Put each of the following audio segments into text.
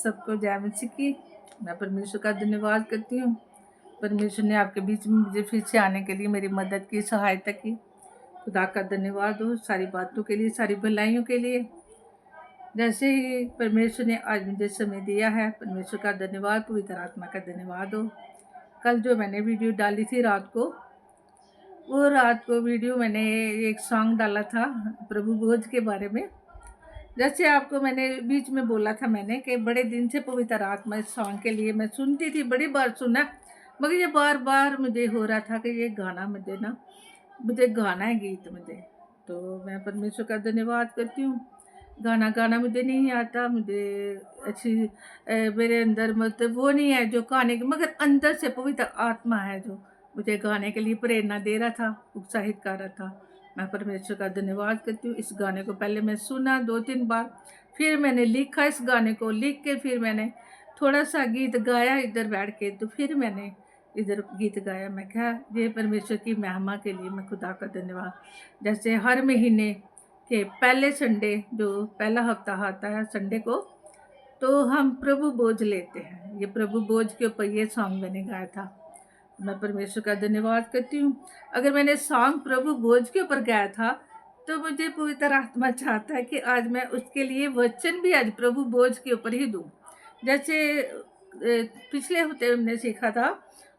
सबको जय मसीह की। मैं परमेश्वर का धन्यवाद करती हूँ। परमेश्वर ने आपके बीच में मुझे फिर से आने के लिए मेरी मदद की, सहायता की। खुदा का धन्यवाद हो सारी बातों के लिए, सारी भलाइयों के लिए। जैसे ही परमेश्वर ने आज मुझे समय दिया है, परमेश्वर का धन्यवाद, पवित्र आत्मा का धन्यवाद हो। कल जो मैंने वीडियो डाली थी रात को, वो रात को वीडियो मैंने एक सॉन्ग डाला था प्रभु भोज के बारे में। जैसे आपको मैंने बीच में बोला था मैंने कि बड़े दिन से पवित्र आत्मा इस सॉन्ग के लिए मैं सुनती थी, बड़ी बार सुना, मगर ये बार बार मुझे हो रहा था कि ये गाना मुझे गाना है, गीत मुझे। तो मैं परमेश्वर का धन्यवाद करती हूँ। गाना गाना मुझे नहीं आता, मुझे अच्छी मेरे अंदर मतलब वो नहीं है जो गाने की, मगर अंदर से पवित्र आत्मा है जो मुझे गाने के लिए प्रेरणा दे रहा था, उत्साहित कर रहा था। मैं परमेश्वर का धन्यवाद करती हूँ। इस गाने को पहले मैं सुना 2-3 बार, फिर मैंने लिखा इस गाने को, लिख के फिर मैंने थोड़ा सा गीत गाया इधर बैठ के, तो फिर मैंने इधर गीत गाया। मैं क्या ये परमेश्वर की महिमा के लिए मैं खुदा का धन्यवाद। जैसे हर महीने के पहले संडे, जो पहला हफ्ता आता है संडे को, तो हम प्रभु बोझ लेते हैं। ये प्रभु बोझ के ऊपर ये सॉन्ग मैंने गाया था। मैं परमेश्वर का धन्यवाद करती हूँ। अगर मैंने सॉन्ग प्रभु बोझ के ऊपर गाया था, तो मुझे पवित्र आत्मा चाहता है कि आज मैं उसके लिए वचन भी आज प्रभु बोझ के ऊपर ही दूँ। जैसे पिछले हफ्ते हमने सीखा था,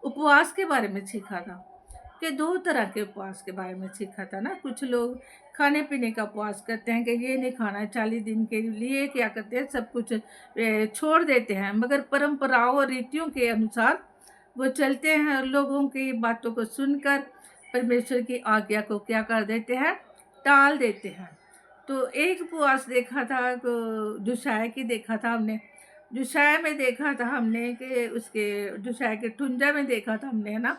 उपवास के बारे में सीखा था कि 2 तरह के उपवास के बारे में सीखा था ना। कुछ लोग खाने पीने का उपवास करते हैं कि ये नहीं खाना है, 40 दिन के लिए क्या करते हैं, सब कुछ छोड़ देते हैं, मगर परंपराओं और रीतियों के अनुसार वो चलते हैं और लोगों की बातों को सुनकर परमेश्वर की आज्ञा को क्या कर देते हैं, टाल देते हैं। तो एक उपवास देखा था, जोशाया की देखा था हमने, जोशाया में देखा था हमने कि उसके जोशाया के 52 में देखा था हमने, है ना।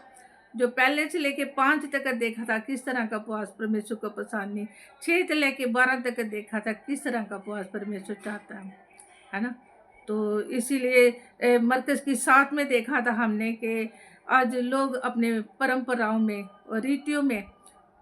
जो पहले से लेके 5 तक देखा था किस तरह का उपवास परमेश्वर को पसंद नहीं, 6 से लेके 12 तक देखा था किस तरह का उपवास परमेश्वर चाहता है ना। तो इसीलिए मरकज़ की 7 में देखा था हमने कि आज लोग अपने परंपराओं में और रीतियों में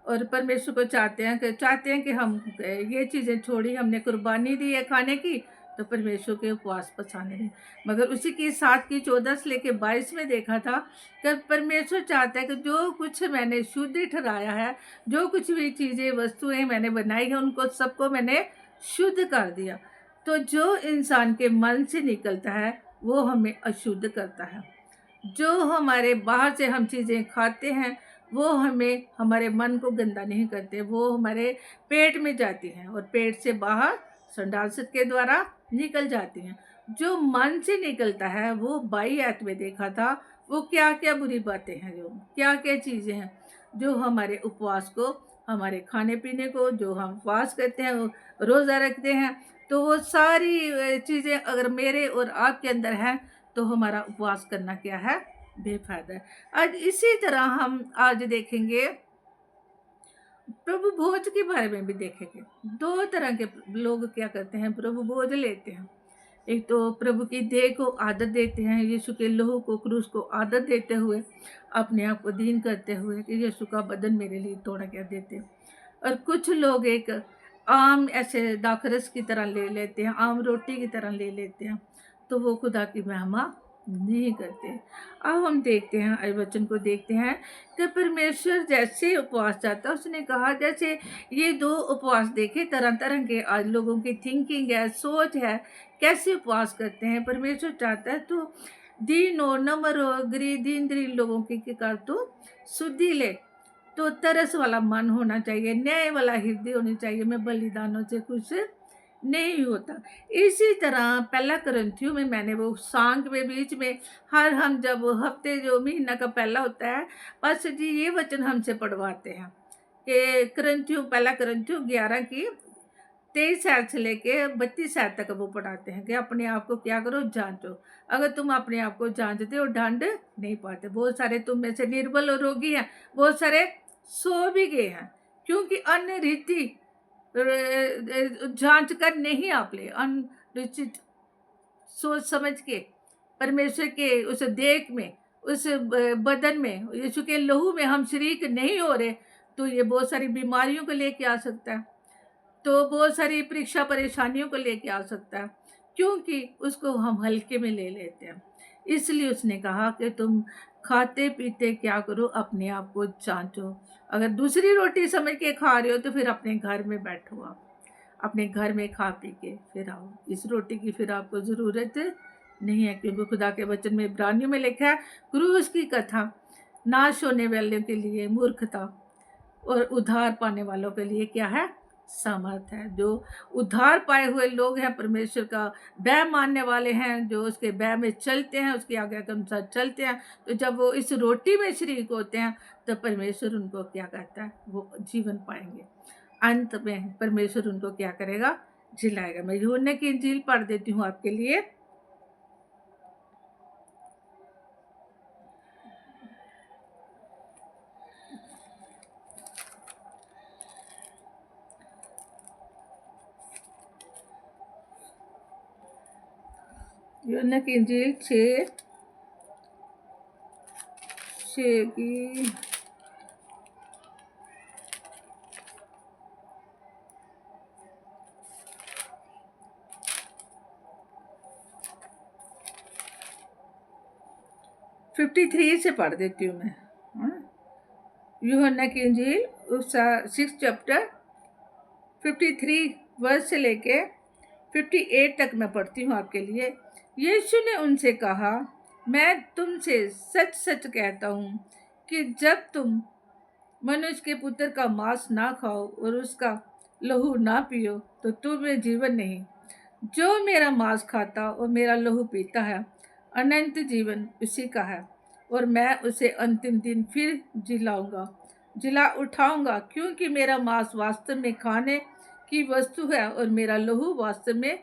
और परमेश्वर को चाहते हैं कि हम ये चीज़ें छोड़ी, हमने कुर्बानी दी है खाने की, तो परमेश्वर के उपवास पसंद नहीं। मगर उसी की 7 की 14 से लेके 22 में देखा था कि परमेश्वर चाहता है कि जो कुछ मैंने शुद्ध ठहराया है, जो कुछ भी चीज़ें वस्तुएं मैंने बनाई हैं, उनको सबको मैंने शुद्ध कर दिया। तो जो इंसान के मन से निकलता है वो हमें अशुद्ध करता है। जो हमारे बाहर से हम चीज़ें खाते हैं वो हमें, हमारे मन को गंदा नहीं करते, वो हमारे पेट में जाती हैं और पेट से बाहर संडासत के द्वारा निकल जाती हैं। जो मन से निकलता है वो 22 आयत में देखा था, वो क्या क्या बुरी बातें हैं, जो क्या क्या चीज़ें हैं जो हमारे उपवास को, हमारे खाने पीने को, जो हम उपवास करते हैं, वो रोज़ा रखते हैं, तो वो सारी चीज़ें अगर मेरे और आपके अंदर हैं तो हमारा उपवास करना क्या है, बेफायदा है। आज इसी तरह हम आज देखेंगे, प्रभु भोज के बारे में भी देखेंगे। 2 तरह के लोग क्या करते हैं, प्रभु भोज लेते हैं। एक तो प्रभु की देह को आदर देते हैं, यीशु के लहू को, क्रूस को आदर देते हुए, अपने आप को दीन करते हुए कि यीशु का बदन मेरे लिए तोड़ा गया देते हैं। और कुछ लोग एक आम ऐसे दाखरस की तरह ले लेते हैं, आम रोटी की तरह ले लेते हैं, तो वो खुदा की महिमा नहीं करते। अब हम देखते हैं, इस वचन को देखते हैं कि परमेश्वर जैसे उपवास चाहता है, उसने कहा जैसे ये 2 उपवास देखे, तरह तरह के आज लोगों की थिंकिंग है, सोच है, कैसे उपवास करते हैं। परमेश्वर चाहता है तो दीन और नम्र और दीन लोगों की कर तो शुद्धि ले, तो तरस वाला मन होना चाहिए, न्याय वाला हृदय होनी चाहिए। मैं बलिदानों से कुछ नहीं होता। इसी तरह पहला करंथियों में मैंने वो सांग में बीच में हर हम जब हफ्ते जो महीना का पहला होता है, पास्टर जी ये वचन हमसे पढ़वाते हैं कि करंथियों, पहला करंथियों 11 की 23 आयत से लेके 32 आयत तक वो पढ़ाते हैं कि अपने आप को क्या करो, जांचो। अगर तुम अपने आप को जांचते हो दंड नहीं पाते। बहुत सारे तुम में से निर्बल और रोगी हैं, बहुत सारे सो भी गए हैं, क्योंकि अन्य रीति जांच कर नहीं आप ले, अनुचित सोच समझ के परमेश्वर के उस देख में, उस बदन में, यीशु के लहू में हम शरीक नहीं हो रहे, तो ये बहुत सारी बीमारियों को लेके आ सकता है, तो बहुत सारी परीक्षा परेशानियों को लेके आ सकता है। क्योंकि उसको हम हल्के में ले लेते हैं। इसलिए उसने कहा कि तुम खाते पीते क्या करो, अपने आप को जांचो। अगर दूसरी रोटी समझ के खा रहे हो तो फिर अपने घर में बैठो, आप अपने घर में खा पी के फिर आओ। इस रोटी की फिर आपको ज़रूरत नहीं है, क्योंकि खुदा के वचन में इब्रानियों में लिखा है, क्रूस की कथा नाश होने वालों के लिए मूर्खता और उद्धार पाने वालों के लिए क्या है, समर्थ है। जो उद्धार पाए हुए लोग हैं, परमेश्वर का वह मानने वाले हैं, जो उसके वह में चलते हैं, उसकी आज्ञा के अनुसार चलते हैं, तो जब वो इस रोटी में शरीक होते हैं तो परमेश्वर उनको क्या कहता है, वो जीवन पाएंगे। अंत में परमेश्वर उनको क्या करेगा, जिलाएगा। मैं यूहन्ना की इंजील पढ़ देती हूँ आपके लिए। यूहन्ना की इंजील 6 की 53 से पढ़ देती हूँ मैं। यूहन्ना की इंजील उसका 6 चैप्टर 53 वर्ष से लेके 58 तक मैं पढ़ती हूँ आपके लिए। यीशु ने उनसे कहा, मैं तुमसे सच सच कहता हूँ कि जब तुम मनुष्य के पुत्र का मांस ना खाओ और उसका लहू ना पियो तो तुम्हें जीवन नहीं। जो मेरा मांस खाता और मेरा लहू पीता है, अनंत जीवन उसी का है, और मैं उसे अंतिम दिन फिर जिला उठाऊंगा, क्योंकि मेरा मांस वास्तव में खाने की वस्तु है और मेरा लहू वास्तव में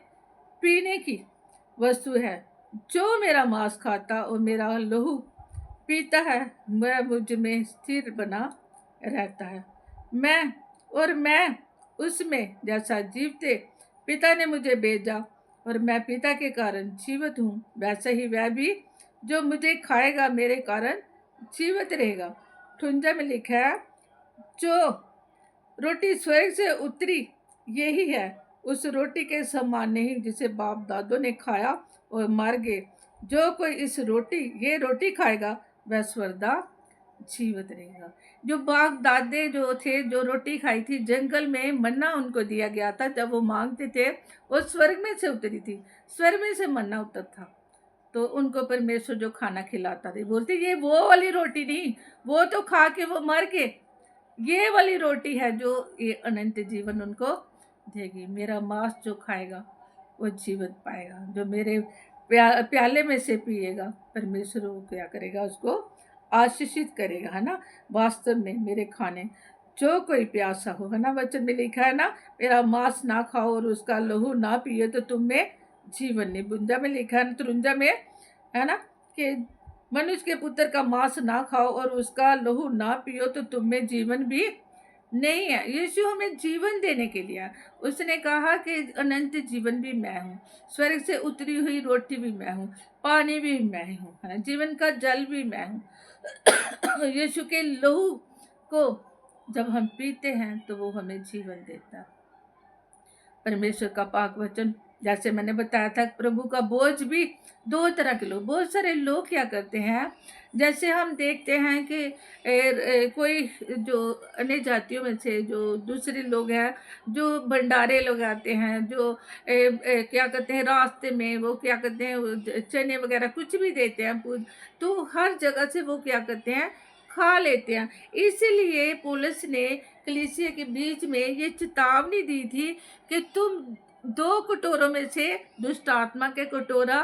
पीने की वस्तु है। जो मेरा मांस खाता और मेरा लहू पीता है, वह मुझ में स्थिर बना रहता है, मैं उसमें, जैसा जीवते पिता ने मुझे भेजा और मैं पिता के कारण जीवित हूँ, वैसे ही वह भी जो मुझे खाएगा मेरे कारण जीवित रहेगा। 58 में लिखा है, जो रोटी स्वर्ग से उतरी यही है, उस रोटी के समान नहीं जिसे बाप दादों ने खाया और मर गए। जो कोई ये रोटी खाएगा वह स्वर्दा जीवित रहेगा। जो बाप दादे जो थे, जो रोटी खाई थी जंगल में, मन्ना उनको दिया गया था, जब वो मांगते थे वो स्वर्ग में से उतरी थी, स्वर्ग में से मन्ना उतर था, तो उनको परमेश्वर जो खाना खिलाता थे, बोलते ये वो वाली रोटी नहीं, वो तो खा के वो मर गए, ये वाली रोटी है जो ये अनंत जीवन उनको देगी। मेरा मांस जो खाएगा वो जीवन पाएगा, जो मेरे प्याले में से पिएगा, परमेश्वर वो क्या करेगा, उसको आशीषित करेगा, है ना। वास्तव में मेरे खाने जो कोई प्यासा हो, है ना, वचन में लिखा है ना, मेरा मांस ना खाओ और उसका लहू ना पिए तो तुम में जीवन नहीं। 52 में लिखा है, 53 में, है ना, कि मनुष्य के पुत्र का मांस ना खाओ और उसका लहू ना पियो तो तुम में जीवन भी नहीं है। यीशु हमें जीवन देने के लिए, उसने कहा कि अनंत जीवन भी मैं हूँ, स्वर्ग से उतरी हुई रोटी भी मैं हूँ, पानी भी मैं हूँ, है ना, जीवन का जल भी मैं हूँ। यीशु के लहू को जब हम पीते हैं तो वो हमें जीवन देता है। परमेश्वर का पाक वचन, जैसे मैंने बताया था, प्रभु का बोझ भी 2 तरह के लोग, बहुत सारे लोग क्या करते हैं, जैसे हम देखते हैं कि कोई जो अन्य जातियों में से जो दूसरे लोग हैं, जो भंडारे लगाते हैं, जो क्या कहते हैं, रास्ते में वो क्या कहते हैं, चने वगैरह कुछ भी देते हैं, तो हर जगह से वो क्या करते हैं, खा लेते हैं। इसीलिए पौलुस ने कलीसिया के बीच में ये चेतावनी दी थी कि तुम 2 कटोरों में से, दुष्ट आत्मा के कटोरा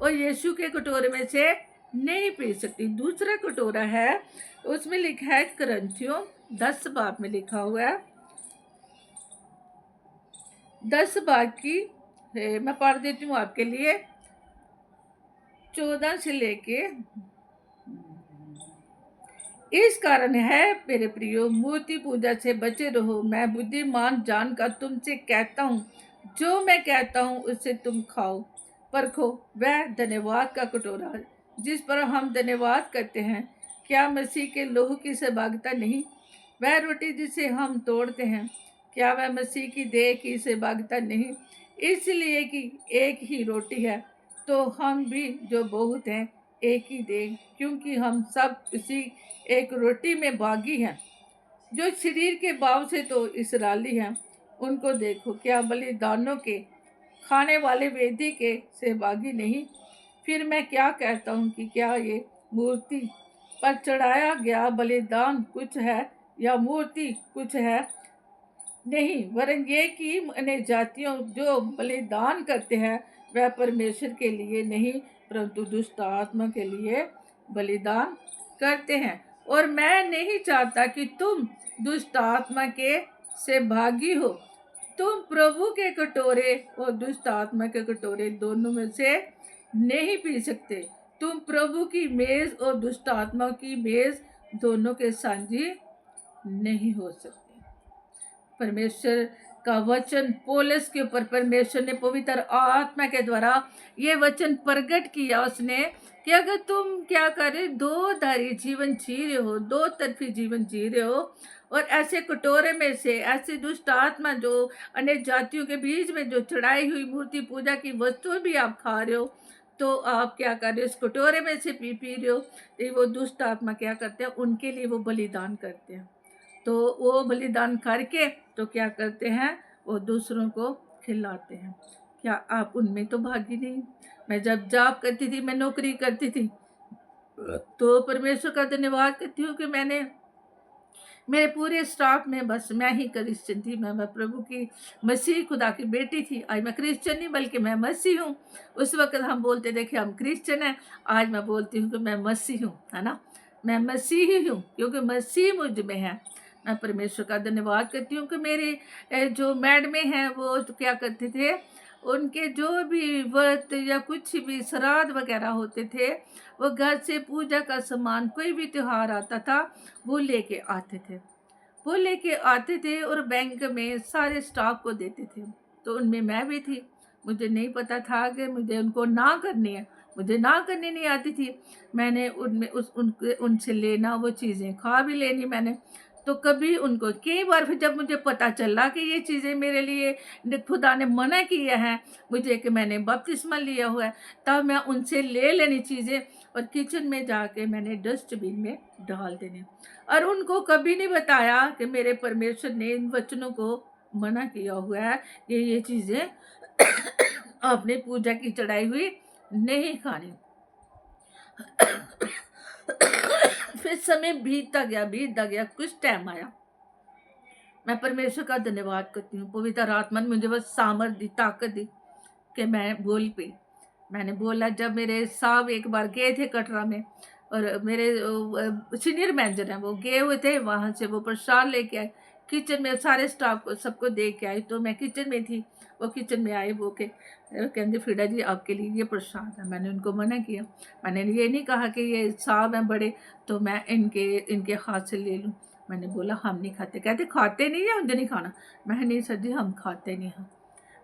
और यीशु के कटोरे में से नहीं पी सकती। दूसरा कटोरा है, उसमें लिखा है करंथियों 10 बाब में लिखा हुआ है, 10 बाब की मैं पढ़ देती हूँ आपके लिए, 14 से लेके। इस कारण है मेरे प्रियो, मूर्ति पूजा से बचे रहो। मैं बुद्धिमान जानकर तुमसे कहता हूँ, जो मैं कहता हूँ उससे तुम खाओ परखो। वह धन्यवाद का कटोरा जिस पर हम धन्यवाद करते हैं, क्या मसीह के लोहू की सहभागिता नहीं? वह रोटी जिसे हम तोड़ते हैं, क्या वह मसीह की देह की सहभागिता नहीं? इसलिए कि एक ही रोटी है, तो हम भी जो बहुत हैं एक ही दें, क्योंकि हम सब इसी एक रोटी में भागी हैं। जो शरीर के भाव से तो इसराइली हैं, उनको देखो, क्या बलिदानों के खाने वाले वेदी के सहभागी नहीं? फिर मैं क्या कहता हूँ कि क्या ये मूर्ति पर चढ़ाया गया बलिदान कुछ है या मूर्ति कुछ है? नहीं, वरन ये कि अन्य जातियों जो बलिदान करते हैं वह परमेश्वर के लिए नहीं परंतु दुष्ट आत्मा के लिए बलिदान करते हैं। और मैं नहीं चाहता कि तुम दुष्ट आत्मा के से भागी हो। तुम प्रभु के कटोरे और दुष्ट आत्मा के कटोरे दोनों में से नहीं पी सकते। तुम प्रभु की मेज और दुष्ट आत्मा की मेज दोनों के साझी नहीं हो सकते। परमेश्वर का वचन पौलुस के ऊपर परमेश्वर ने पवित्र आत्मा के द्वारा ये वचन प्रकट किया उसने कि अगर तुम क्या करे, दो धारी जीवन जी रहे हो, दो तरफी जीवन जी रहे हो, और ऐसे कटोरे में से ऐसी दुष्ट आत्मा जो अनेक जातियों के बीच में जो चढ़ाई हुई मूर्ति पूजा की वस्तु भी आप खा रहे हो, तो आप क्या कर रहे हो, इस कटोरे में से पी रहे हो। तो वो दुष्ट आत्मा क्या करते हैं, उनके लिए वो बलिदान करते हैं। तो वो बलिदान करके तो क्या करते हैं, वो दूसरों को खिलाते हैं। क्या आप उनमें तो भागी नहीं? मैं जब जॉब करती थी, मैं नौकरी करती थी, तो परमेश्वर का धन्यवाद करती हूँ कि मैंने मेरे पूरे स्टाफ में बस मैं ही क्रिश्चियन थी। मैं प्रभु की मसीह खुदा की बेटी थी। आज मैं क्रिश्चियन नहीं बल्कि मैं मसीह हूँ। उस वक्त हम बोलते देखिए हम क्रिश्चियन हैं, आज मैं बोलती हूँ कि मैं मसीह हूँ, है ना। मैं मसीह ही हूँ क्योंकि मसीह मुझ में है। मैं परमेश्वर का धन्यवाद करती हूँ कि मेरे जो मैडमें हैं वो तो क्या करते थे, उनके जो भी व्रत या कुछ भी श्राद्ध वगैरह होते थे, वो घर से पूजा का सामान कोई भी त्यौहार आता था वो लेके आते थे। वो लेके आते थे और बैंक में सारे स्टाफ को देते थे। तो उनमें मैं भी थी। मुझे नहीं पता था कि मुझे उनको ना करनी है, मुझे ना करनी नहीं आती थी। मैंने उनमें उनसे लेना, वो चीज़ें खा भी लेनी मैंने। तो कभी उनको कई बार फिर जब मुझे पता चला कि ये चीज़ें मेरे लिए खुदा ने मना किया है मुझे, कि मैंने बपतिस्मा लिया हुआ है, तब मैं उनसे ले लेनी चीज़ें और किचन में जाके मैंने डस्टबिन में डाल देने। और उनको कभी नहीं बताया कि मेरे परमेश्वर ने इन वचनों को मना किया हुआ है कि ये चीज़ें आपने पूजा की चढ़ाई हुई नहीं खानी। फिर समय बीतता गया, कुछ टाइम आया। मैं परमेश्वर का धन्यवाद करती हूँ, पवित्र आत्मा ने मुझे बस सामर्थ दी, ताकत दी कि मैं बोल पे। मैंने बोला, जब मेरे साहब एक बार गए थे कटरा में, और मेरे सीनियर मैनेजर हैं वो गए हुए थे, वहाँ से वो प्रसाद लेके आए, किचन में सारे स्टाफ को सबको दे के आई। तो मैं किचन में थी, वो किचन में आए, वो कहते फ्रीडा जी आपके लिए ये प्रसाद है। मैंने उनको मना किया, मैंने ये नहीं कहा कि ये साहब हैं बड़े तो मैं इनके हाथ से ले लूँ। मैंने बोला हम नहीं खाते। कहते खाते नहीं है, मुझे नहीं खाना। मैं नहीं सर जी हम खाते नहीं हैं।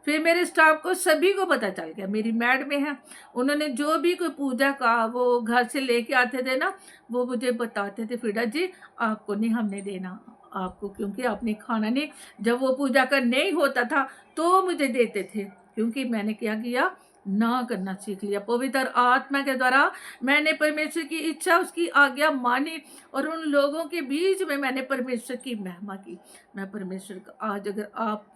फिर मेरे स्टाफ को सभी को पता चल गया, मेरी मैड में है, उन्होंने जो भी कोई पूजा का वो घर से लेके आते थे ना, वो मुझे बताते थे फ्रीडा जी आपको नहीं हमने देना आपको, क्योंकि आपने खाना नहीं। जब वो पूजा का नहीं होता था तो मुझे देते थे, क्योंकि मैंने क्या किया, ना करना सीख लिया। पवित्र आत्मा के द्वारा मैंने परमेश्वर की इच्छा, उसकी आज्ञा मानी, और उन लोगों के बीच में मैंने परमेश्वर की महिमा की। मैं परमेश्वर का, आज अगर आप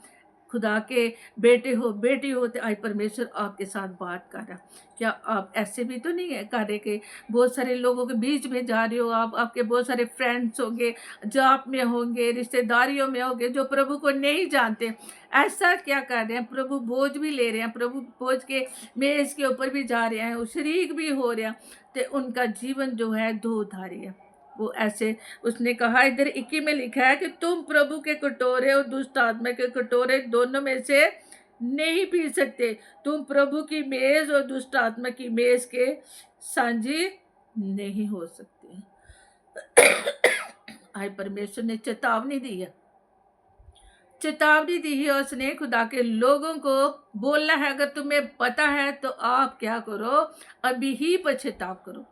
खुदा के बेटे हो, बेटी हो, तो आज परमेश्वर आपके साथ बात कर रहा। क्या आप ऐसे भी तो नहीं है कर रहे कि बहुत सारे लोगों के बीच में जा रहे हो, आप आपके बहुत सारे फ्रेंड्स होंगे, जॉब में होंगे, रिश्तेदारियों में होंगे, जो प्रभु को नहीं जानते। ऐसा क्या कर रहे हैं, प्रभु बोझ भी ले रहे हैं, प्रभु बोझ के मेज के ऊपर भी जा रहे हैं, शरीक भी हो रहे हैं, तो उनका जीवन जो है दो धारी है। वो ऐसे, उसने कहा इधर 21 में लिखा है कि तुम प्रभु के कटोरे और दुष्ट आत्मा के कटोरे दोनों में से नहीं पी सकते। तुम प्रभु की मेज और दुष्ट आत्मा की मेज के साझी नहीं हो सकते। आज परमेश्वर ने चेतावनी दी है, चेतावनी दी है उसने खुदा के लोगों को। बोलना है, अगर तुम्हें पता है तो आप क्या करो, अभी ही पश्चाताप करो,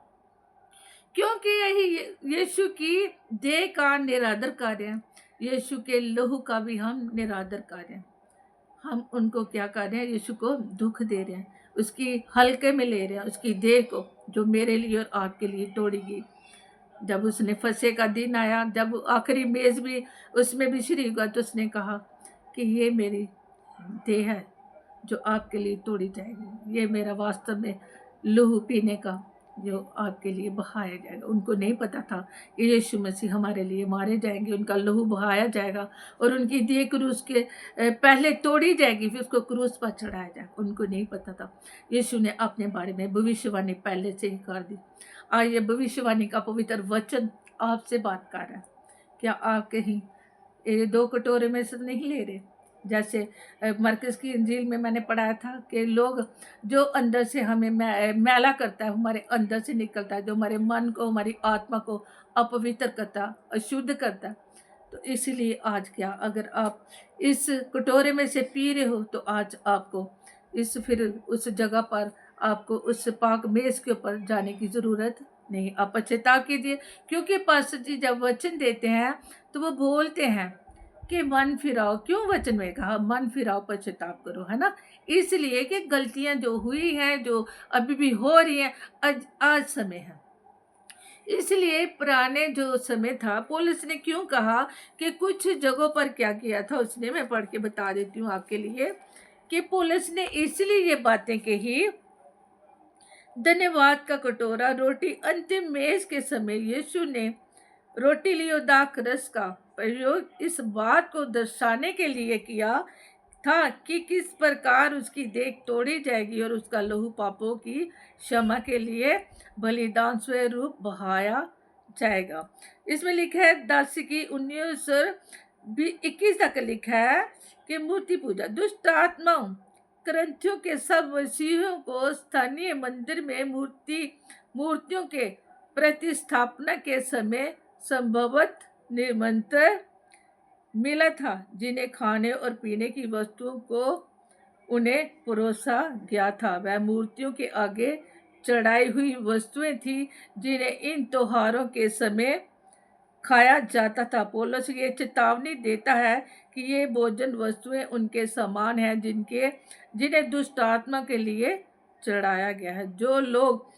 क्योंकि यही यीशु की देह का निरादर कार्य है। यीशु के लहू का भी हम निरादर कार्य हैं। हम उनको क्या कर रहे हैं, यीशु को दुख दे रहे हैं, उसकी हल्के में ले रहे हैं, उसकी देह को जो मेरे लिए और आपके लिए तोड़ी गई। जब उसने फसह का दिन आया, जब आखिरी मेज भी उसमें भी श्री हुआ, तो उसने कहा कि ये मेरी देह है जो आपके लिए तोड़ी जाएगी, ये मेरा वास्तव में लहू पीने का जो आपके लिए बहाया जाएगा। उनको नहीं पता था कि यीशु मसीह हमारे लिए मारे जाएंगे, उनका लहू बहाया जाएगा और उनकी देह क्रूस के पहले तोड़ी जाएगी, फिर उसको क्रूस पर चढ़ाया जाएगा। उनको नहीं पता था। यीशु ने अपने बारे में भविष्यवाणी पहले से ही कर दी। आज ये भविष्यवाणी का पवित्र वचन आपसे बात कर रहा है। क्या आप कहीं ये 2 कटोरे में से नहीं ले रहे? जैसे मरकज़ की इंजील में मैंने पढ़ाया था कि लोग जो अंदर से हमें मैला करता है, हमारे अंदर से निकलता है, जो हमारे मन को, हमारी आत्मा को अपवित्र करता, अशुद्ध करता। तो इसलिए आज क्या, अगर आप इस कटोरे में से पी रहे हो, तो आज आपको फिर उस जगह पर आपको उस पाक मेज के ऊपर जाने की ज़रूरत नहीं। आप पश्चाताप कीजिए, क्योंकि पास्टर जी जब वचन देते हैं तो वो बोलते हैं कि मन फिराओ। क्यों वचन में कहा मन फिराओ, पश्चाताप करो, है ना? इसलिए कि गलतियां जो हुई हैं, जो अभी भी हो रही हैं, आज समय है। इसलिए पुराने जो समय था, पौलुस ने क्यों कहा कि कुछ जगहों पर क्या किया था उसने, मैं पढ़ के बता देती हूँ आपके लिए कि पौलुस ने इसलिए ये बातें कही। धन्यवाद का कटोरा, रोटी, अंतिम मेज के समय यीशु ने रोटी ली और दाख रस का प्रयोग इस बात को दर्शाने के लिए किया था कि किस प्रकार उसकी देह तोड़ी जाएगी और उसका लहू पापों की क्षमा के लिए बलिदान स्वरूप बहाया जाएगा। इसमें लिखा है 10 की 19-21 तक लिखा है कि मूर्ति पूजा, दुष्ट आत्माओं ग्रंथियों के सब मसीहों को स्थानीय मंदिर में मूर्तियों के प्रतिस्थापना के समय संभवत निमंत्रण मिला था, जिन्हें खाने और पीने की वस्तुओं को उन्हें परोसा गया था। वह मूर्तियों के आगे चढ़ाई हुई वस्तुएं थी जिन्हें इन त्योहारों के समय खाया जाता था। पौलुस ये चेतावनी देता है कि ये भोजन वस्तुएं उनके समान हैं जिन्हें दुष्ट आत्मा के लिए चढ़ाया गया है। जो लोग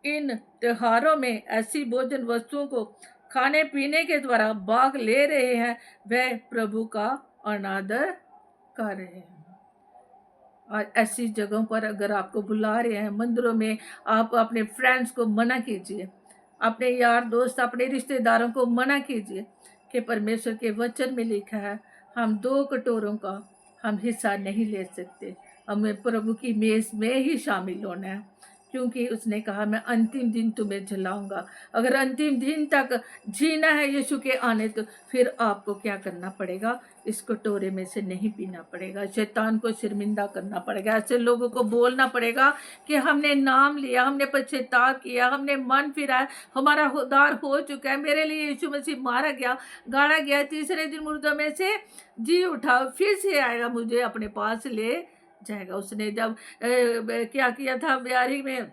इन त्योहारों में ऐसी भोजन वस्तुओं को खाने पीने के द्वारा भाग ले रहे हैं, वह प्रभु का अनादर कर रहे हैं। और ऐसी जगहों पर अगर आपको बुला रहे हैं, मंदिरों में, आप अपने फ्रेंड्स को मना कीजिए, अपने यार दोस्त, अपने रिश्तेदारों को मना कीजिए कि परमेश्वर के वचन में लिखा है हम 2 कटोरों का हम हिस्सा नहीं ले सकते, हमें प्रभु की मेज में ही शामिल होना है, क्योंकि उसने कहा मैं अंतिम दिन तुम्हें जलाऊंगा। अगर अंतिम दिन तक जीना है यीशु के आने, तो फिर आपको क्या करना पड़ेगा? इस कटोरे में से नहीं पीना पड़ेगा, शैतान को शर्मिंदा करना पड़ेगा, ऐसे लोगों को बोलना पड़ेगा कि हमने नाम लिया, हमने पश्चाताप किया, हमने मन फिराया, हमारा उद्धार हो चुका है, मेरे लिए यीशु मसीह मारा गया, गाड़ा गया, तीसरे दिन मुर्दों में से जी उठा, फिर से आएगा, मुझे अपने पास ले जाएगा। उसने जब क्या किया था, ब्यारी में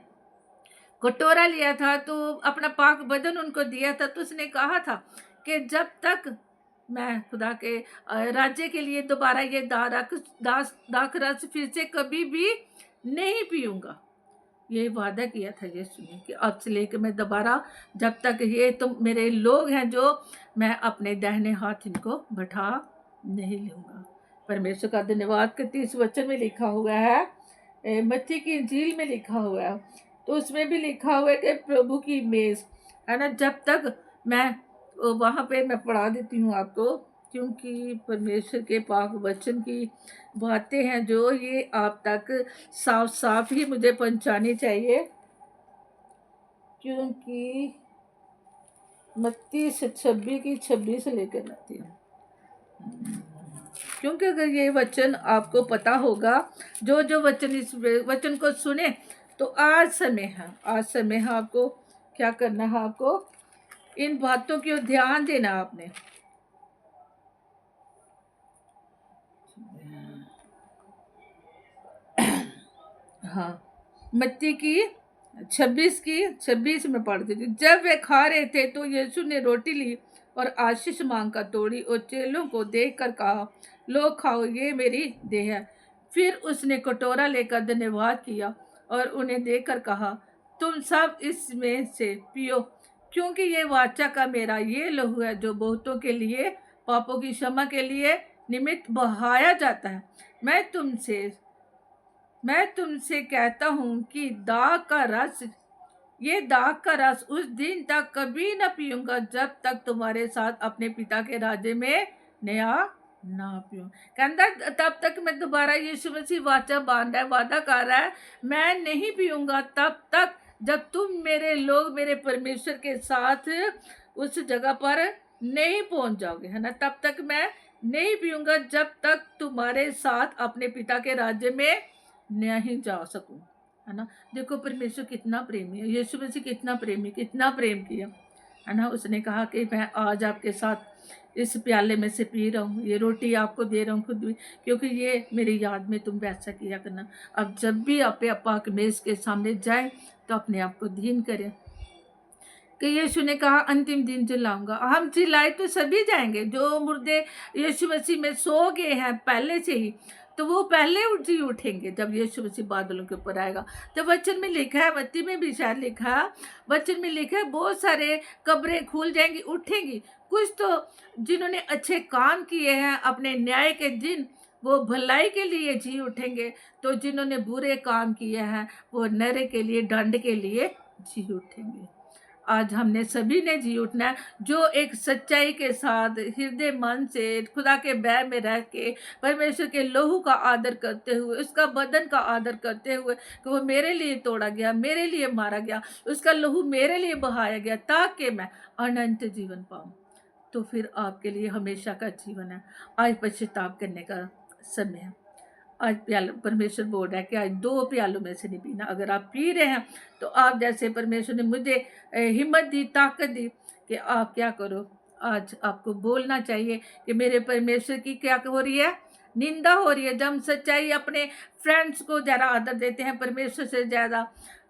कटोरा लिया था तो अपना पाक बदन उनको दिया था, तो उसने कहा था कि जब तक मैं खुदा के राज्य के लिए दोबारा ये दाख रस फिर से कभी भी नहीं पीऊंगा। ये वादा किया था यीशु ने कि अब से लेकर मैं दोबारा, जब तक ये तुम मेरे लोग हैं जो मैं अपने दाहिने हाथ इनको बैठा नहीं लूँगा। परमेश्वर का धन्यवाद करती। इस वचन में लिखा हुआ है, मत्ती की इंजील में लिखा हुआ है, तो उसमें भी लिखा हुआ है कि प्रभु की मेज, है ना। जब तक मैं वहाँ पे मैं पढ़ा देती हूँ आपको, क्योंकि परमेश्वर के पाक वचन की बातें हैं जो ये आप तक साफ साफ ही मुझे पहुँचानी चाहिए, क्योंकि मत्ती 26 से लेकर आती है। क्योंकि अगर ये वचन आपको पता होगा, जो जो वचन इस वचन को सुने, तो आज समय है आपको क्या करना है, आपको इन बातों की ओर ध्यान देना आपने। हाँ, मत्ती की 26 में पढ़ देती। जब वे खा रहे थे तो यीशु ने रोटी ली और आशीष मांगकर तोड़ी और चेलों को देख कर कहा, लो खाओ, ये मेरी देह है। फिर उसने कटोरा लेकर धन्यवाद किया और उन्हें देकर कहा, तुम सब इसमें से पियो, क्योंकि ये वाचा का मेरा ये लहू है जो बहुतों के लिए पापों की क्षमा के लिए निमित्त बहाया जाता है। मैं तुमसे कहता हूँ कि ये दाग का रस उस दिन तक कभी न पीऊंगा जब तक तुम्हारे साथ अपने पिता के राज्य में नया ना पीऊं। कहता तब तक मैं दोबारा यीशु मसीह वाचा बांध रहा है, वादा कर रहा है, मैं नहीं पीऊंगा तब तक जब तुम मेरे लोग मेरे परमेश्वर के साथ उस जगह पर नहीं पहुंच जाओगे, है ना। तब तक मैं नहीं पीऊंगा जब तक तुम्हारे साथ अपने पिता के राज्य में नहीं जा सकूं, है ना। देखो परमेश्वर कितना प्रेमी है, यीशु मसीह कितना प्रेमी, कितना प्रेम किया, है ना। उसने कहा कि मैं आज आपके साथ इस प्याले में से पी रहा हूँ, ये रोटी आपको दे रहा हूँ खुद भी, क्योंकि ये मेरी याद में तुम वैसा किया करना। अब जब भी आप पाक मेज के सामने जाए तो अपने आप को धीन करें कि यीशु ने कहा अंतिम दिन जिलाऊंगा। हम जिलाए तो सभी जाएंगे, जो मुर्दे यीशु मसीह में सो गए हैं पहले से ही, तो वो पहले जी उठेंगे जब यीशु मसीह बादलों के ऊपर आएगा। तो वचन में लिखा है, मत्ती में भी शायद लिखा है, वचन में लिखा है बहुत सारे कब्रें खुल जाएंगी, उठेंगी। कुछ तो जिन्होंने अच्छे काम किए हैं अपने न्याय के दिन वो भलाई के लिए जी उठेंगे, तो जिन्होंने बुरे काम किए हैं वो नरे के लिए, दंड के लिए जी उठेंगे। आज हमने सभी ने जी उठना है, जो एक सच्चाई के साथ हृदय मन से खुदा के बैर में रह के परमेश्वर के लहू का आदर करते हुए, उसका बदन का आदर करते हुए कि वो मेरे लिए तोड़ा गया, मेरे लिए मारा गया, उसका लहू मेरे लिए बहाया गया ताकि मैं अनंत जीवन पाऊँ। तो फिर आपके लिए हमेशा का जीवन है। आज पश्चाताप करने का समय है। आज प्याला परमेश्वर बोल रहा है कि आज 2 प्यालों में से नहीं पीना। अगर आप पी रहे हैं तो आप जैसे परमेश्वर ने मुझे हिम्मत दी, ताकत दी कि आप क्या करो, आज आपको बोलना चाहिए कि मेरे परमेश्वर की क्या हो रही है, निंदा हो रही है। जब हम सच्चाई अपने फ्रेंड्स को ज़्यादा आदर देते हैं परमेश्वर से ज़्यादा,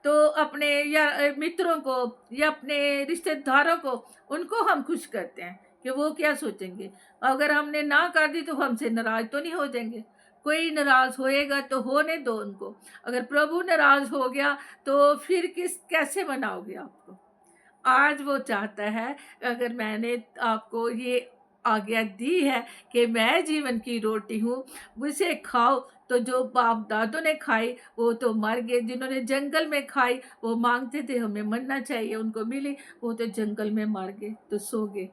तो अपने या मित्रों को या अपने रिश्तेदारों को, उनको हम खुश करते हैं कि वो क्या सोचेंगे। अगर हमने ना कर दी तो हमसे नाराज़ तो नहीं हो जाएंगे। कोई नाराज़ होएगा तो होने दो उनको। अगर प्रभु नाराज़ हो गया तो फिर कैसे मनाओगे आपको। आज वो चाहता है, अगर मैंने आपको ये आज्ञा दी है कि मैं जीवन की रोटी हूँ, उसे खाओ, तो जो बाप दादों ने खाई वो तो मर गए, जिन्होंने जंगल में खाई वो मांगते थे हमें मरना चाहिए, उनको मिली, वो तो जंगल में मर गए, तो सो गए।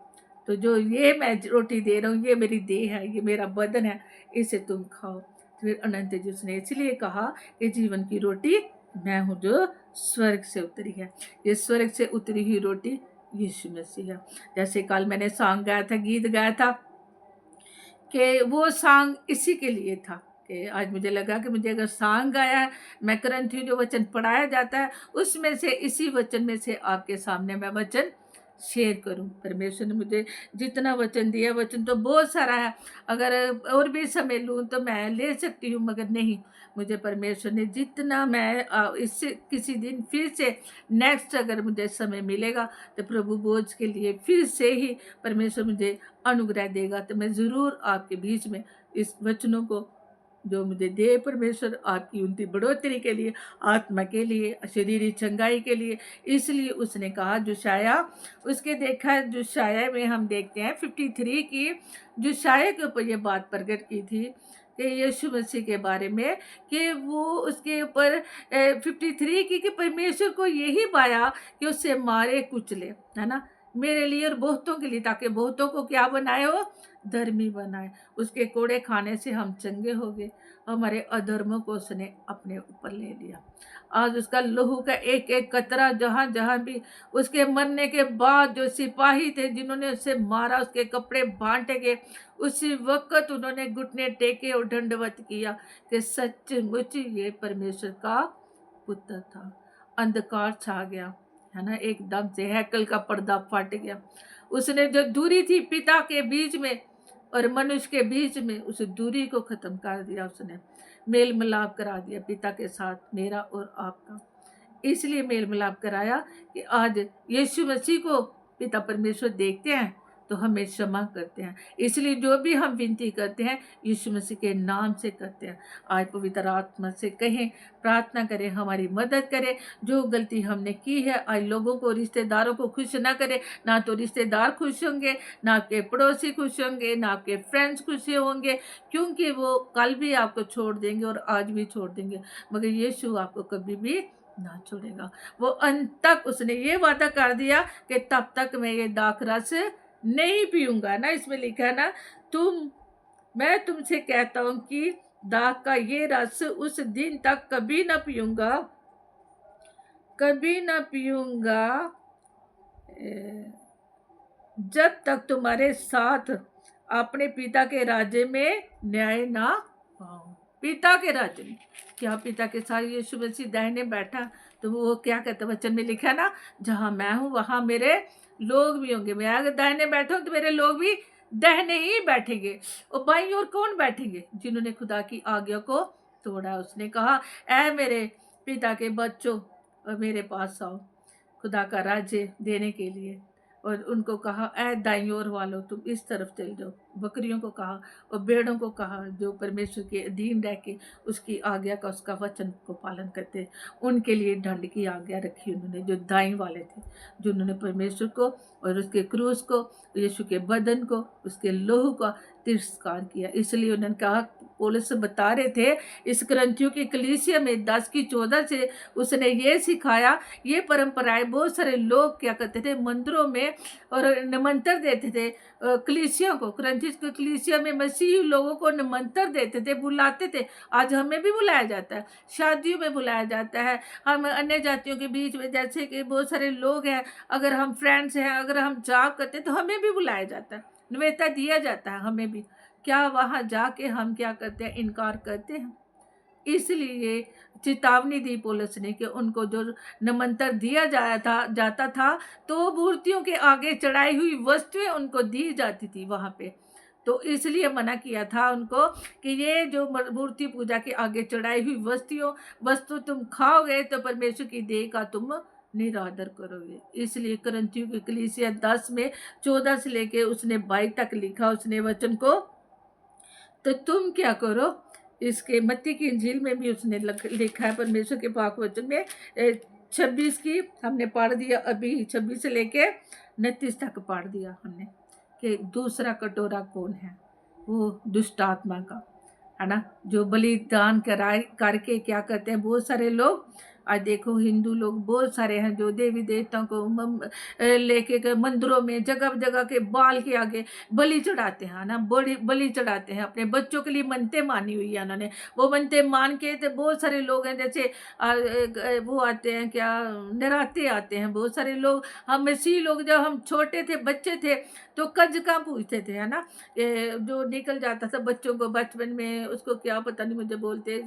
तो जो ये मैं रोटी दे रहा हूँ ये मेरी देह है, ये मेरा बदन है, इसे तुम खाओ। फिर अनंत जी उसने इसलिए कहा कि जीवन की रोटी मैं हूँ जो स्वर्ग से उतरी है। ये स्वर्ग से उतरी हुई रोटी यीशु मसीह है। जैसे कल मैंने सॉन्ग गाया था, गीत गाया था, कि वो सॉन्ग इसी के लिए था कि आज मुझे लगा कि मुझे अगर सॉन्ग गाया है, मैं करंट जो वचन पढ़ाया जाता है उसमें से, इसी वचन में से आपके सामने मैं वचन शेयर करूं। परमेश्वर ने मुझे जितना वचन दिया, वचन तो बहुत सारा है, अगर और भी समय लूँ तो मैं ले सकती हूँ, मगर नहीं, मुझे परमेश्वर ने जितना, मैं इससे किसी दिन फिर से नेक्स्ट अगर मुझे समय मिलेगा तो प्रभु बोझ के लिए फिर से ही परमेश्वर मुझे अनुग्रह देगा, तो मैं ज़रूर आपके बीच में इस वचनों को जो मुझे दे परमेश्वर, आपकी उनकी बढ़ोतरी के लिए, आत्मा के लिए, शरीरी चंगाई के लिए। इसलिए उसने कहा, जोशाया उसके देखा, जोशाया में हम देखते हैं 53 की, जोशाया के ऊपर ये बात प्रकट की थी कि यीशु मसीह के बारे में, कि वो उसके ऊपर 53 की, कि परमेश्वर को यही पाया कि उससे मारे कुचले, है ना, मेरे लिए और बहुतों के लिए, ताकि बहुतों को क्या बनाए हो, धर्मी बनाए। उसके कोड़े खाने से हम चंगे हो गए, हमारे अधर्मों को उसने अपने ऊपर ले लिया। आज उसका लहू का एक एक कतरा, जहाँ जहाँ भी उसके मरने के बाद जो सिपाही थे जिन्होंने उसे मारा, उसके कपड़े बांटे गए, उसी वक्त उन्होंने घुटने टेके और दंडवत किया कि सचमुच ये परमेश्वर का पुत्र था। अंधकार छा गया, है ना, एकदम से हैकल का पर्दा फट गया। उसने जो दूरी थी पिता के बीच में और मनुष्य के बीच में, उस दूरी को खत्म कर दिया, उसने मेल मिलाप करा दिया पिता के साथ, मेरा और आपका। इसलिए मेल मिलाप कराया कि आज यीशु मसीह को पिता परमेश्वर देखते हैं तो हमें क्षमा करते हैं। इसलिए जो भी हम विनती करते हैं यीशु मसीह के नाम से करते हैं। आज पवित्र आत्मा से कहें, प्रार्थना करें, हमारी मदद करें। जो गलती हमने की है आज लोगों को, रिश्तेदारों को खुश ना करें। ना तो रिश्तेदार खुश होंगे, ना आपके पड़ोसी खुश होंगे, ना आपके फ्रेंड्स खुश होंगे, क्योंकि वो कल भी आपको छोड़ देंगे और आज भी छोड़ देंगे, मगर यीशु आपको कभी भी ना छोड़ेगा। वो अंत तक उसने ये वादा कर दिया कि तब तक मैं ये दाखरस नहीं पीऊंगा ना, इसमें लिखा है ना, मैं तुमसे कहता हूं कि दाख का ये रस उस दिन तक कभी ना पीऊंगा, कभी ना पीऊंगा, जब तक तुम्हारे साथ अपने पिता के राज्य में न्याय ना पाऊं। पिता के राज्य में, क्या पिता के साथ यीशु मसीह दाहिने बैठा, तो वो क्या कहता है, वचन में लिखा ना, जहां मैं हूं वहां मेरे लोग भी होंगे। मैं अगर दाहिने बैठा हूं तो मेरे लोग भी दाहिने ही बैठेंगे। और बाईं ओर कौन बैठेंगे? जिन्होंने खुदा की आज्ञा को तोड़ा। उसने कहा, ऐ मेरे पिता के बच्चों और मेरे पास आओ खुदा का राज्य देने के लिए। और उनको कहा, ऐ दाईं ओर वालों तुम इस तरफ चल जाओ। बकरियों को कहा और भेड़ों को कहा, जो परमेश्वर के अधीन रह के उसकी आज्ञा का, उसका वचन को पालन करते, उनके लिए दंड की आज्ञा रखी उन्होंने, जो दाईं वाले थे, जिन्होंने परमेश्वर को और उसके क्रूस को, यीशु के बदन को, उसके लोहू का तिरस्कार किया। इसलिए उन्होंने कहा, पौलुस बता रहे थे इस करंथियों की कलीसिया में 10 की 14 से उसने ये सिखाया, ये परंपराएं बहुत सारे लोग क्या करते थे मंदिरों में और निमंत्रण देते थे कलीसिया को। करंथियों की कलीसिया में मसीही लोगों को निमंत्रण देते थे, बुलाते थे। आज हमें भी बुलाया जाता है, शादियों में बुलाया जाता है, हम अन्य जातियों के बीच में जैसे कि बहुत सारे लोग हैं, अगर हम फ्रेंड्स हैं, अगर हम जॉब करते हैं तो हमें भी बुलाया जाता है, न्योता दिया जाता है हमें भी। क्या वहाँ जाके हम क्या करते हैं? इनकार करते हैं। इसलिए चेतावनी दी पौलुस ने कि उनको जो निमंत्रण दिया जाता था तो मूर्तियों के आगे चढ़ाई हुई वस्तुएं उनको दी जाती थी वहाँ पे। तो इसलिए मना किया था उनको कि ये जो मूर्ति पूजा के आगे चढ़ाई हुई वस्तु तुम खाओगे तो परमेश्वर की देह का तुम निरादर करोगे। इसलिए करंथियों की कलीसिया 10 में 14 से लेके उसने 22 तक लिखा उसने वचन को। तो तुम क्या करो, इसके मत्ती की इंजील में भी उसने लिखा है परमेश्वर के पाक वचन में 26 की हमने पढ़ दिया, अभी 26 से लेके 29 तक पढ़ दिया हमने कि दूसरा कटोरा कौन है? वो दुष्ट आत्मा का है ना, जो बलिदान करके क्या करते हैं बहुत सारे लोग। आज देखो हिंदू लोग बहुत सारे हैं जो देवी देवताओं को लेके मंदिरों में जगह जगह के बाल के आगे बलि चढ़ाते हैं ना, बलि चढ़ाते हैं। अपने बच्चों के लिए मनते मानी हुई है उन्होंने, वो मनते मान के। तो बहुत सारे लोग हैं जैसे वो आते हैं क्या, नराते आते हैं बहुत सारे लोग। हम मसीह लोग जब हम छोटे थे, बच्चे थे, तो कंजका पूछते थे है ना, जो निकल जाता था बच्चों को बचपन में, उसको क्या पता नहीं, मुझे बोलते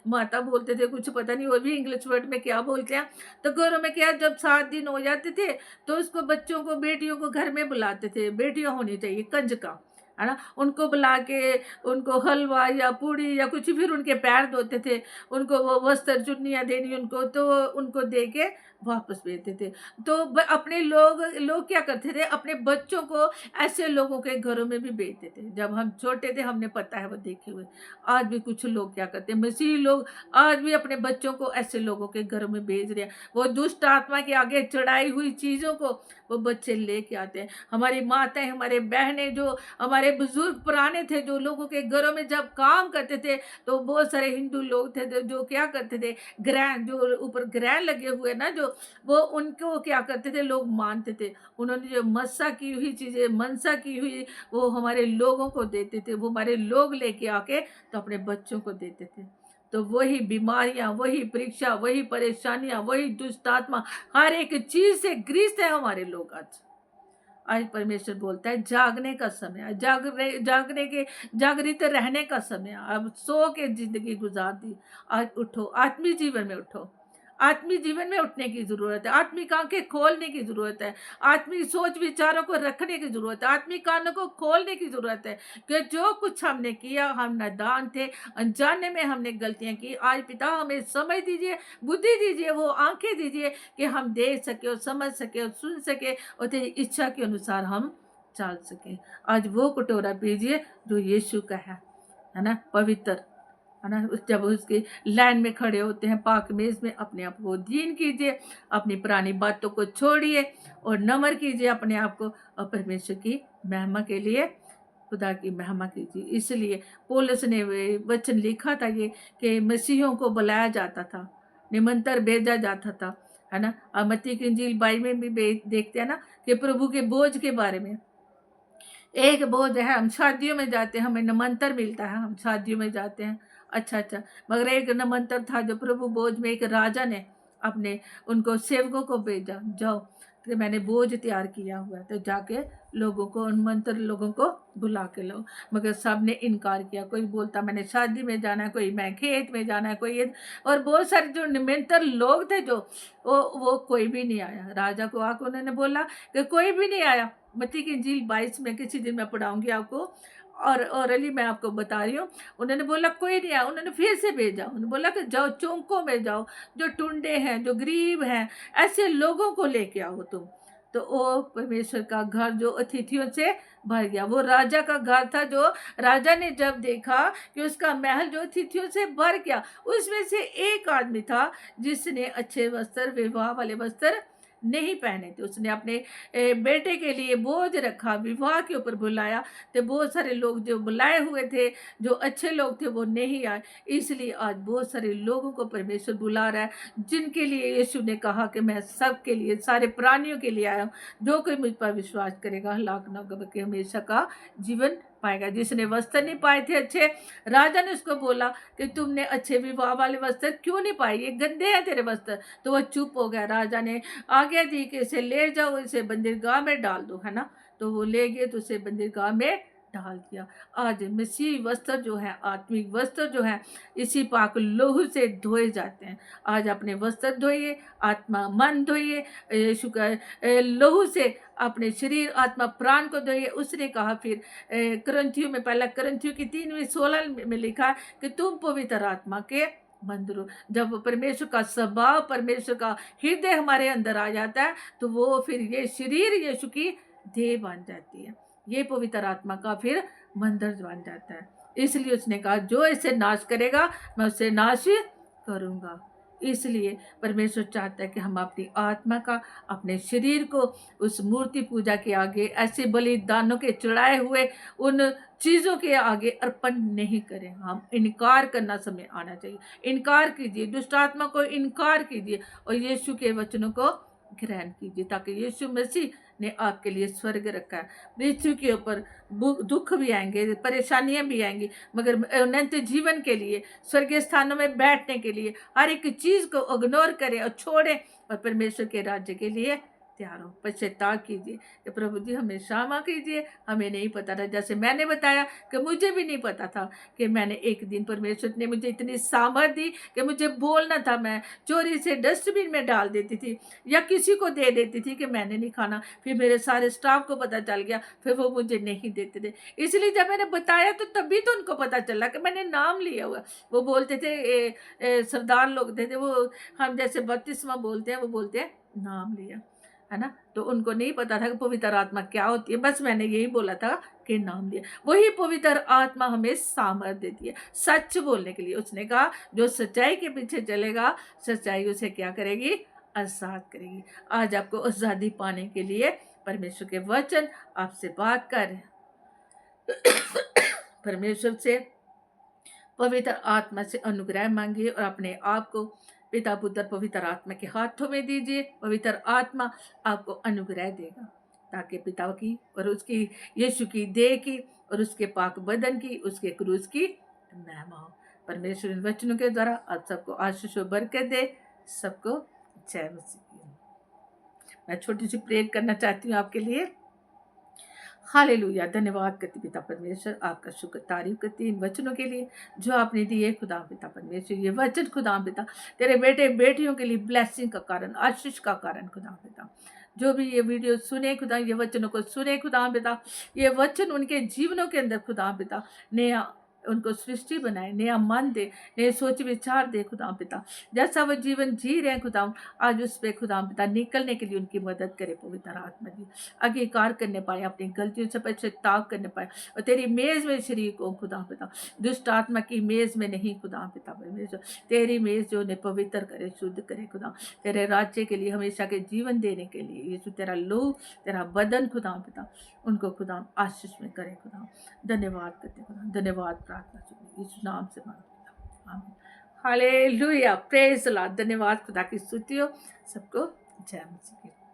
माता बोलते थे, कुछ पता नहीं वो भी इंग्लिश वर्ड में क्या बोलते हैं। तो घरों में क्या, जब 7 दिन हो जाते थे तो उसको बच्चों को, बेटियों को घर में बुलाते थे, बेटियां होनी चाहिए कंजका है ना, उनको बुला के उनको हलवा या पूड़ी या कुछ, फिर उनके पैर धोते थे, उनको वो वस्त्र चुन्नियाँ देनी उनको, तो उनको दे के वापस भेजते थे। तो अपने लोग क्या करते थे, अपने बच्चों को ऐसे लोगों के घरों में भी भेजते थे। जब हम छोटे थे हमने पता है वो देखे हुए। आज भी कुछ लोग क्या करते हैं, मसीही लोग आज भी अपने बच्चों को ऐसे लोगों के घरों में भेज रहे हैं। वो दुष्ट आत्मा के आगे चढ़ाई हुई चीज़ों को वो बच्चे लेके आते हैं। हमारी माताएं, हमारे बहनें, जो हमारे बुजुर्ग पुराने थे, जो लोगों के घरों में जब काम करते थे, तो बहुत सारे हिंदू लोग थे जो क्या करते थे, ग्रहण, जो ऊपर ग्रहण लगे हुए ना, जो वो उनको क्या करते थे, लोग मानते थे। उन्होंने जो मस्सा की हुई चीज़ें, मनसा की हुई, वो हमारे लोगों को देते थे। वो हमारे लोग लेके आके तो अपने बच्चों को देते थे। तो वही बीमारियां, वही परीक्षा, वही परेशानियां, वही दुष्ट आत्मा, हर एक चीज से ग्रस्त है हमारे लोग। आज परमेश्वर बोलता है जागने का समय, जागृत रहने का समय। अब सो के जिंदगी गुजार दी, आज उठो, आत्मिक जीवन में उठो। आत्मिक जीवन में उठने की जरूरत है, आत्मिक आंखें खोलने की जरूरत है, आत्मिक सोच विचारों को रखने की जरूरत है, आत्मिक कानों को खोलने की जरूरत है कि जो कुछ हमने किया, हम नादान थे, अनजाने में हमने गलतियां की। आज पिता हमें समझ दीजिए, बुद्धि दीजिए, वो आंखें दीजिए कि हम देख सके और समझ सके और सुन सके और तेरी इच्छा के अनुसार हम चल सके। आज वो कटोरा पीजिए जो यीशु का है ना, पवित्र, है ना। जब उसके लाइन में खड़े होते हैं पाक मेज में, अपने आप को दीन कीजिए, अपनी पुरानी बातों को छोड़िए और नम्र कीजिए अपने आप को, और परमेश्वर की महिमा के लिए खुदा की महिमा कीजिए। इसलिए पौलुस ने वचन लिखा था ये कि मसीहों को बुलाया जाता था, निमंत्रण भेजा जाता था, है ना। और मत्ती की इंजील 22 में भी देखते हैं ना कि प्रभु के बोझ के बारे में। एक बोझ है, हम शादियों में जाते हैं, हमें निमंत्रण मिलता है, हम शादियों में जाते हैं, अच्छा, मगर एक निमंत्रण था जो प्रभु बोझ में, एक राजा ने अपने उनको सेवकों को भेजा, जाओ कि मैंने बोझ तैयार किया हुआ है, तो जाके लोगों को, निमंत्रण लोगों को बुला के लो। मगर सब ने इनकार किया। कोई बोलता मैंने शादी में जाना है, कोई मैं खेत में जाना है, कोई ये, और बहुत सारे जो निमंत्रण लोग थे जो वो कोई भी नहीं आया। राजा को आकर उन्होंने बोला कि कोई भी नहीं आया। मत्ती की इंजील 22 में किसी दिन मैं पढ़ाऊंगी आपको, और अली मैं आपको बता रही हूँ। उन्होंने बोला कोई नहीं आया, उन्होंने फिर से भेजा, उन्होंने बोला कि जाओ चौकों में जाओ, जो टुंडे हैं, जो गरीब हैं, ऐसे लोगों को लेके आओ तुम। तो वो परमेश्वर का घर जो अतिथियों से भर गया। वो राजा का घर था, जो राजा ने जब देखा कि उसका महल जो अतिथियों से भर गया, उसमें से एक आदमी था जिसने अच्छे वस्त्र, विवाह वाले वस्त्र नहीं पहने थे। उसने अपने बेटे के लिए बोझ रखा, विवाह के ऊपर बुलाया, तो बहुत सारे लोग जो बुलाए हुए थे, जो अच्छे लोग थे, वो नहीं आए। इसलिए आज बहुत सारे लोगों को परमेश्वर बुला रहा है, जिनके लिए यीशु ने कहा कि मैं सबके लिए, सारे प्राणियों के लिए आया हूँ। जो कोई मुझ पर विश्वास करेगा हलाक न होगा बल्कि हमेशा का जीवन पाएगा। जिसने वस्त्र नहीं पाए थे अच्छे, राजा ने उसको बोला कि तुमने अच्छे विवाह वाले वस्त्र क्यों नहीं पाए, ये गंदे हैं तेरे वस्त्र। तो वह चुप हो गया। राजा ने आज्ञा दी कि इसे ले जाओ, इसे बंदरगाह में डाल दो, है ना। तो वो ले गए, तो उसे बंदरगाह में डाल दिया। आज मसीह वस्त्र जो है, आत्मिक वस्त्र जो है, इसी पाक लोहू से धोए जाते हैं। आज अपने वस्त्र धोइए, आत्मा मन धोइए, यीशु का लोहू से अपने शरीर, आत्मा, प्राण को धोइए। उसने कहा फिर करंथियों में, पहला करंथियों की 3:16 में लिखा है कि तुम पवित्र आत्मा के मंदिर हो। जब परमेश्वर का स्वभाव, परमेश्वर का हृदय हमारे अंदर आ जाता है, तो वो फिर ये शरीर यीशु की देह बन जाती है, ये पवित्र आत्मा का फिर मंदिर बन जाता है। इसलिए उसने कहा जो इसे नाश करेगा मैं उसे नाश करूँगा। इसलिए परमेश्वर चाहता है कि हम अपनी आत्मा का, अपने शरीर को उस मूर्ति पूजा के आगे, ऐसे बलिदानों के चढ़ाए हुए उन चीज़ों के आगे अर्पण नहीं करें। हम इनकार करना समय आना चाहिए। इनकार कीजिए, दुष्ट आत्मा को इनकार कीजिए और यीशु के वचनों को ग्रहण कीजिए, ताकि यीशु मसीह ने आपके लिए स्वर्ग रखा है। मृत्यु के ऊपर दुख भी आएंगे, परेशानियां भी आएंगी, मगर अनंत जीवन के लिए, स्वर्गीय स्थानों में बैठने के लिए हर एक चीज़ को इग्नोर करें और छोड़ें और परमेश्वर के राज्य के लिए तैयार हो। पश्चाताप कीजिए कि प्रभु जी हमें क्षमा कीजिए, हमें नहीं पता था। जैसे मैंने बताया कि मुझे भी नहीं पता था कि मैंने एक दिन, परमेश्वर ने मुझे इतनी सामर्थ दी कि मुझे बोलना था। मैं चोरी से डस्टबिन में डाल देती थी या किसी को दे देती थी कि मैंने नहीं खाना। फिर मेरे सारे स्टाफ को पता चल गया, फिर वो मुझे नहीं देते थे। इसलिए जब मैंने बताया तो तभी तो उनको पता चला कि मैंने नाम लिया हुआ। वो बोलते थे, सरदार लोग थे वो, हम जैसे बत्तीसवां बोलते हैं, वो बोलते हैं नाम लिया, है ना। तो उनको नहीं पता था कि पवित्र आत्मा क्या होती है। बस मैंने यही बोला था कि नाम लिया। वही पवित्र आत्मा हमें सामर्थ देती है सच बोलने के लिए। उसने कहा जो सच्चाई के पीछे चलेगा, सच्चाई उसे क्या करेगी, आज़ाद करेगी। आज आपको आज़ादी पाने के लिए परमेश्वर के वचन आपसे बात कर रहे हैं। परमेश्वर से, पवित्र आत्मा से अनुग्रह मांगिए और अपने आप को पिता, पुत्र, पवित्र आत्मा के हाथों में दीजिए। पवित्र आत्मा आपको अनुग्रह देगा, ताकि पिता की और उसकी, यीशु की देह की और उसके पाक बदन की, उसके क्रूस की महिमा हो। परमेश्वर इन वचनों के द्वारा आप सबको आशीष और बरकत दे। सबको जय मसीह। मैं छोटी सी प्रेयर करना चाहती हूँ आपके लिए। हालेलुया। धन्यवाद करती पिता परमेश्वर, आपका शुक्र तारीफ करती इन वचनों के लिए जो आपने दिए खुदा पिता परमेश्वर। ये वचन खुदा पिता तेरे बेटे बेटियों के लिए ब्लेसिंग का कारण, आशीष का कारण खुदा पिता। जो भी ये वीडियो सुने खुदा, ये वचनों को सुने खुदा पिता, ये वचन उनके जीवनों के अंदर खुदा पिता नया उनको सृष्टि बनाए, नया मन दे, नए सोच विचार दे खुदा पिता। जैसा वो जीवन जी रहे हैं खुदा, आज उस पे खुदा पिता निकलने के लिए उनकी मदद करे पवित्र आत्मा जी। अंगीकार करने पाए, अपनी गलतियों से पश्चाताप करने पाए और तेरी मेज़ में शरीक हो खुदा पिता। दुष्ट आत्मा की मेज़ में नहीं खुदा पिता परमेश्वर, तेरी मेज़ जो उन्हें पवित्र करे, शुद्ध करे खुदा, तेरे राज्य के लिए हमेशा के जीवन देने के लिए यीशु तेरा लहू, तेरा बदन खुदा पिता उनको खुदा आशीष में करे खुदा। धन्यवाद करते खुदा, धन्यवाद प्रार्थना सुनिए यीशु नाम से मांगते आमीन। Hallelujah, praise the Lord. धन्यवाद, खुदा की स्तुति हो। सबको जय मसीह की।